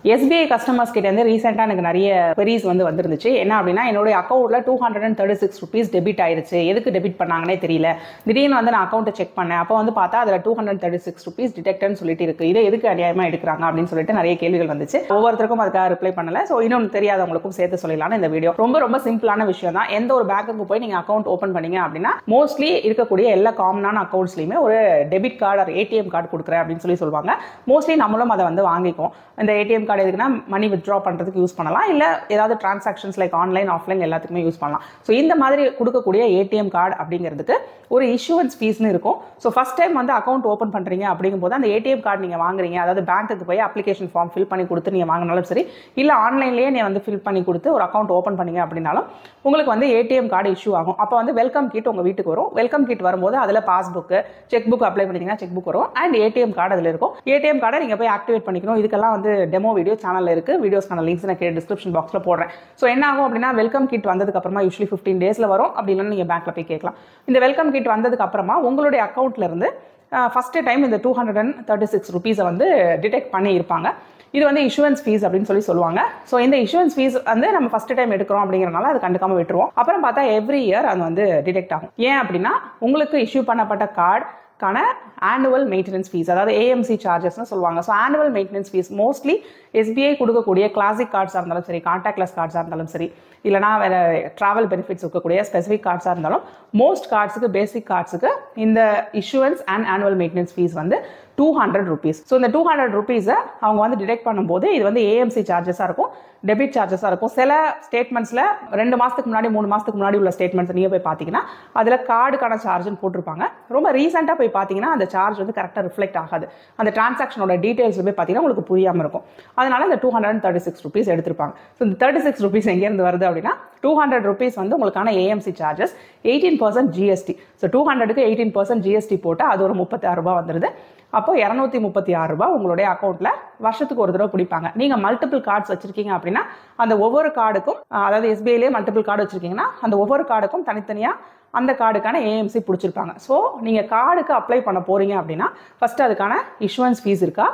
SBI customers கிட்ட இருந்து ரீசெண்டா எனக்கு நிறைய queries வந்துருந்துச்சு. என்ன அப்படின்னா என்னோட அக்கௌண்ட்ல 236 rupees டெபிட் ஆயிருச்சு. எதுக்கு டெபிட் பண்ணாங்கன்னே தெரியல. திடீர்னு நான் அக்கௌண்ட்டை செக் பண்ணேன். அப்போ பார்த்தா அதுல 236 rupees டிடெக்ட்னு சொல்லிட்டு இருக்கு. இதை எதுக்கு அநியாயமா எடுக்கிறாங்க அப்படின்னு சொல்லிட்டு நிறைய கேள்விகள் வந்துச்சு. ஒவ்வொருத்தருக்கும் அதுக்காக ரிப்ளை பண்ணல. ஸோ இன்னும் தெரியாதவங்களுக்கும் சேர்த்து சொல்லலாம்னு இந்த வீடியோ. ரொம்ப சிம்பிளான விஷயம் தான். எந்த ஒரு பேங்க்குக்கு போய் நீங்க அக்கௌண்ட் ஓபன் பண்ணீங்க அப்படின்னா மோஸ்ட்லி இருக்கக்கூடிய எல்லா காமனான அக்கௌண்ட்ஸ்லயுமே ஒரு டெபிட் கார்டு ஒரு ஏடிஎம் கார்டு கொடுக்குறேன் அப்படின்னு சொல்லுவாங்க. மோஸ்ட்லி நம்மளும் அதை வாங்கிக்குவோம். இந்த ஏடிஎம் கார்டு எதுக்குன்னா மணி வித்ட்ரா பண்றதுக்கு யூஸ் பண்ணலாம், இல்ல ஏதாவது டிரான்சாக்ஷன்ஸ் லைக் ஆன்லைன் ஆஃப்லைன் எல்லாத்துக்குமே யூஸ் பண்ணலாம். ஸோ இந்த மாதிரி கொடுக்கக்கூடிய ஏடிஎம் கார்டு அப்படிங்கிறதுக்கு ஒரு இஷ்யூவன்ஸ் ஃபீஸ்னு இருக்கும். So first time account open பண்றீங்க அப்படிங்கும்போது அந்த ஏடிஎம் கார்டு நீங்க வாங்குறீங்க, அதாவது பேங்க்குக்கு போய் அப்ளிகேஷன் ஃபார்ம் ஃபில் பண்ணி கொடுத்து நீங்க வாங்கினாலும் சரி, இல்ல ஆன்லைன்லயே நீ ஃபில் பண்ணி கொடுத்து ஒரு அக்கௌண்ட் ஓப்பன் பண்ணீங்க அப்படின்னாலும் உங்களுக்கு ஏடிஎம் கார்டு இஷ்யூ ஆகும். அப்போ வெல்கம் கிட் உங்க வீட்டுக்கு வரும். வெல்கம் கிட் வரும்போது அதுல பாஸ்புக், செக் புக் அப்ளை பண்ணிட்டீங்கன்னா செக் புக் வரும் அண்ட் ஏடிஎம் கார்டு அதுல இருக்கும். ஏடிஎம் கார்டை நீங்க போய் ஆக்டிவேட் பண்ணிக்கணும். இதுக்கெல்லாம் டெமோ வீடியோ சேனல்ல இருக்கு. வீடியோஸ்க்கான லிங்க்ஸ் நான் டிஸ்கிரிப்ஷன் பாக்ஸ்ல போடுறேன். ஸோ என்ன ஆகும் அப்படின்னா வெல்கம் கிட் வந்ததுக்கு அப்புறமா யூஸ்வலி 15 டேஸ்ல வரும். அப்படி இல்லைன்னா நீங்க பேங்க்ல போய் கேட்கலாம். இந்த வெல்கம் கிட் வந்ததுக்கு அப்புறமா உங்களுடைய அக்கௌண்ட்ல இருந்து ஃபர்ஸ்ட் டைம் இந்த 236 rupees டிடெக்ட் பண்ணி இருப்பாங்க. இது இஷ்யூவன்ஸ் ஃபீஸ் அப்படின்னு சொல்லுவாங்க. ஸோ இந்த இஷ்யூவன்ஸ் ஃபீஸ் நம்ம ஃபர்ஸ்ட் டைம் எடுக்கிறோம் அப்படிங்கிறனால அது கண்டுக்காம விட்டுருவோம். அப்புறம் பார்த்தா எவ்ரி இயர் அது டிடெக்ட் ஆகும். ஏன் அப்படின்னா உங்களுக்கு இஷ்யூ பண்ணப்பட்ட கார்டுக்கான ஆனுவல் மெயின்டெனன்ஸ் ஃபீஸ், அதாவது ஏஎம்சி சார்ஜஸ்னு சொல்லுவாங்க. So annual maintenance fees mostly SBI கொடுக்கக்கூடிய கிளாசிக் கார்ட்ஸாக இருந்தாலும் சரி, கான்டாக்ட்லெஸ் கார்ட்ஸாக இருந்தாலும் சரி, இல்லைனா வேற டிராவல் பெனிஃபிட்ஸ் இருக்கக்கூடிய ஸ்பெசிஃபிக் கார்ட்ஸாக இருந்தாலும் மோஸ்ட் கார்ட்ஸுக்கு பேசிக் கார்ட்ஸுக்கு இந்த issuance and annual maintenance fees 200 rupees. So இந்த 200 rupees அவங்க டிடெக்ட் பண்ணும்போது இது ஏஎம்சி சார்ஜஸாக இருக்கும், டெபிட் சார்ஜஸாக இருக்கும். சில ஸ்டேட்மெண்ட்ஸில் 2 மாதத்துக்கு முன்னாடி 3 மாதத்துக்கு முன்னாடி உள்ள ஸ்டேட்மெண்ட்ஸ் நீங்கள் போய் பார்த்தீங்கன்னா அதில் கார்டுக்கான சார்ஜ்னு போட்டிருப்பாங்க. ரொம்ப ரீசெண்டாக போய் பார்த்தீங்கன்னா அந்த சார்ஜ் கரெக்டாக ரிஃப்ளெக்ட் ஆகாது. அந்த டிரான்சாக்ஷனோட டீடைல்ஸ் போய் பார்த்தீங்கன்னா உங்களுக்கு புரியாமல் இருக்கும். அதனால இந்த 236 rupees எடுத்திருப்பாங்க. ஸோ இந்த 36 rupees எங்கேருந்து வருது அப்படின்னா 200 rupees உங்களுக்கான ஏஎம்சி சார்ஜஸ், 18% ஜிஎஸ்டி. ஸோ 200க்கு 18% ஜிஎஸ்டி போட்டு அது ஒரு 36 ரூபாய் வந்துருது. அப்போ 236 ரூபாய் உங்களுடைய அக்கௌண்ட்ல வருஷத்துக்கு ஒரு தடவை பிடிப்பாங்க. நீங்க மல்டிபிள் கார்ட்ஸ் வச்சிருக்கீங்க அப்படின்னா அந்த ஒவ்வொரு கார்டுக்கும், அதாவது எஸ்பிஐலேயே மல்டிபிள் கார்டு வச்சிருக்கீங்கன்னா அந்த ஒவ்வொரு கார்டுக்கும் தனித்தனியா அந்த கார்டுக்கான ஏஎம்சி பிடிச்சிருப்பாங்க. ஸோ நீங்க கார்டுக்கு அப்ளை பண்ண போறீங்க அப்படின்னா ஃபர்ஸ்ட் அதுக்கான இஷ்யூவன்ஸ் ஃபீஸ் இருக்கா,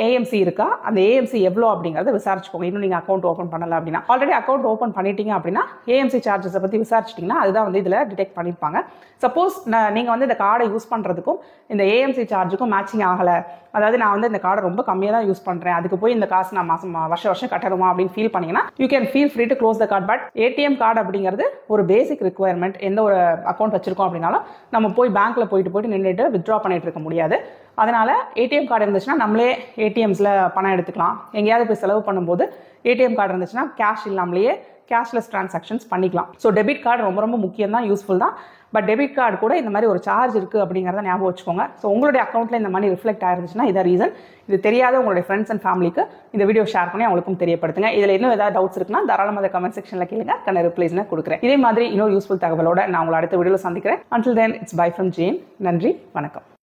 ஏஎம்சி இருக்கா, அந்த ஏஎம்சி எவ்வளோ அப்படிங்கறத விசாரிச்சுக்கோங்க. இன்னும் நீங்க அக்கௌண்ட் ஓப்பன் பண்ணல அப்படின்னா. ஆல்ரெடி அக்கௌண்ட் ஓப்பன் பண்ணிட்டீங்க அப்படின்னா ஏஎம்சி சார்ஜஸை பத்தி விசாரிச்சிட்டீங்கன்னா அதுதான் இதுல டிடெக்ட் பண்ணிருப்பாங்க. சப்போஸ் நீங்க இந்த கார்டை யூஸ் பண்றதுக்கும் இந்த ஏஎம்சி சார்ஜுக்கும் மேட்சிங் ஆகல, அதாவது நான் இந்த கார்டை ரொம்ப கம்மியா தான் யூஸ் பண்றேன், அதுக்கு போய் இந்த காசு நான் வருஷம் கட்டணுமா அப்படின்னு ஃபீல் பண்ணீங்கன்னா you can feel free to close the card. But ATM card அப்படிங்கிறது ஒரு பேசிக் ரிக்வயர்மெண்ட். எந்த ஒரு அக்கௌண்ட் வச்சிருக்கோம் அப்படின்னாலும் நம்ம போய் பேங்க்ல போயிட்டு நின்றுட்டு வித்ட்ரா பண்ணிட்டு இருக்க முடியாது. அதனால ஏடிஎம் கார்டு இருந்துச்சுன்னா நம்மளே ஏடிஎம்ஸ்ல பணம் எடுத்துக்கலாம். எங்கேயாவது போய் செலவு பண்ணும்போது ஏடிஎம் கார்டு இருந்துச்சுன்னா கேஷ் இல்லாமலேயே கேஷ்லெஸ் டிரான்சாக்ஷன்ஸ் பண்ணிக்கலாம். ஸோ டெபிட் கார்டு ரொம்ப முக்கியம் தான், யூஸ்ஃபுல் தான். பட் டெபிட் கார்டு கூட இந்த மாதிரி ஒரு சார்ஜ் இருக்கு அப்படிங்கிறத ஞாபகம் வச்சுக்கோங்க. ஸோ உங்களுடைய அக்கௌண்ட்ல இந்த மணி ரிஃப்ளெக்ட் ஆயிருந்துச்சுன்னா இதான் ரீசன். இது தெரியாத உங்களுடைய ஃப்ரெண்ட்ஸ் அண்ட் ஃபேமிலிக்கு இந்த வீடியோ ஷேர் பண்ணி அவங்களுக்கும் தெரியப்படுத்துங்க. இதில் இன்னும் ஏதாவது டவுட்ஸ் இருக்குன்னா தாராளமாக கமெண்ட் செக்ஷன்ல கேளுங்க, கண்ண ரிப்ளைஸ்னா கொடுக்குறேன். இதே மாதிரி இன்னொரு யூஸ்ஃபுல் தகவலோட நான் உங்களை அடுத்த வீடியோவில் சந்திக்கிறேன். Until then, it's bye from Jane. நன்றி, வணக்கம்.